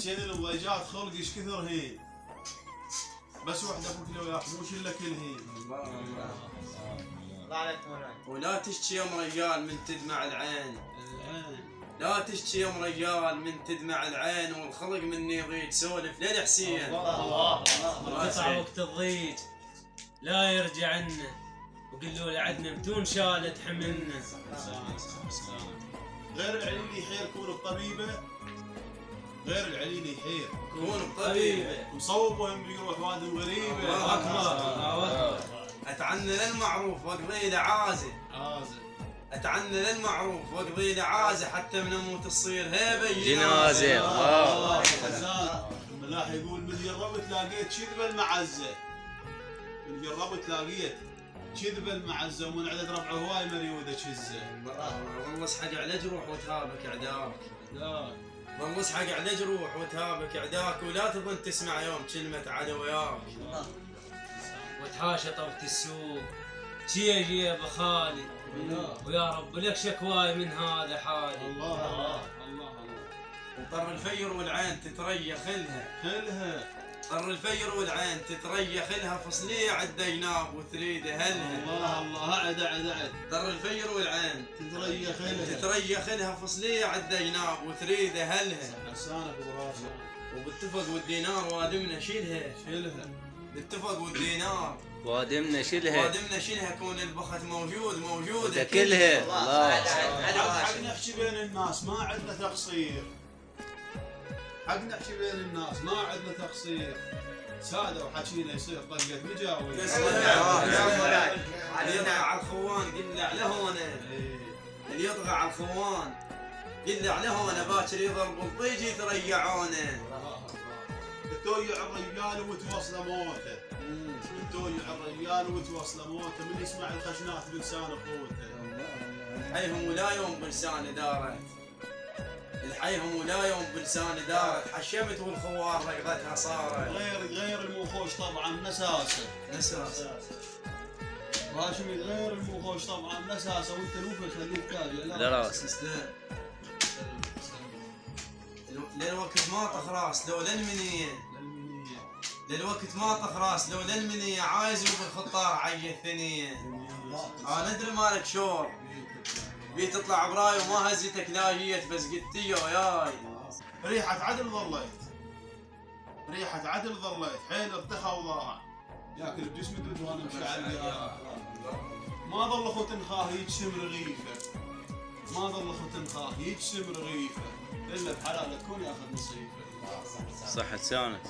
حسين الضيجات خلق ايش كثر هي بس وحده كل وياك مو شله كل هي. الله عليك مولاي. ولا تشتي يا رجال من تدمع العين. لا تشتي يا رجال من تدمع العين والخلق مني يضيج سولف لين حسين. الله قطع وقت الضيج لا يرجع عنا وقلوا له عدنا متون شالت حملنا. غير العليل يحير كون بطبيبه، غير العليل يحير كون بطبيبه مصوبهم بيروح واد غريبه. الله اكبر الله اكبر. اتعنى للمعروف واقضي له عازه. اتعنى للمعروف واقضي له عازه حتى من اموت تصير هيبه جنازه. الله حسان الملاح يقول من جربت لاقيت كذبه المعزه، من جربت لاقيت كذبه المعزه ومن عدد ربعه هواي مريوده شزه. والله اسحق على جروح وتهابك اعداك. والله اسحق على جروح وتهابك اعداك ولا تظن تسمع يوم كلمه عدو وياك. وتحاشى طبت السوق جي ابو خالي ويا رب لك شكواي من هذا حالي. الله وطر الفير والعين تتريخ لها. طر الفير والعين تتريخ لها فصليه عالديناب وتريد اهلها. الله عد طر الفير والعين تتريخ لها فصليه عالديناب وتريد اهلها. حسانك وراسك وباتفق والدينار وادمنا شيلها. بالاتفق والدينار وادمنا شيلها كون البخت موجوده كلها. الله حق نحكي بين الناس ما عندنا تقصير. حق نحكي بين الناس ما عندنا تقصير. ساده وحكينا يصير طلقه مجاوي. اللي يطغى على الخوان قل على هونه. اللي يطغى على الخوان قل على هونه باكر يضرب الطيج يتريعونه. تويع الرجال وتوصله موته. تويع الرجال وتوصله موته من يسمع الخشنات بلسان قوته. الحيهم ولا يوم بلسان دارت. الحيهم ولا يوم بلسان دارت حشمت والخوار رقبتها صارت. غير الموخوش طبعا نساسه. هاشمي غير الموخوش طبعا نساسه وانت لوفه خليك كاجل. لا راس للوقت ما طخراس لولا المنيه. للوقت ما طخراس لولا المنيه عايز بالخطار عي الثنيه. انا ادري مالك شور بي تطلع براي وما هزتك لا جيت بس قلتي وياي. ريحة عدل ظليت حيل ارتخى وضاع ياكل بجسمي دود وانا مشعل. ما ظل اخو تنخاه يجسم رغيفه الا بحلاله تكون ياخذ نصيفه. صح لسانك.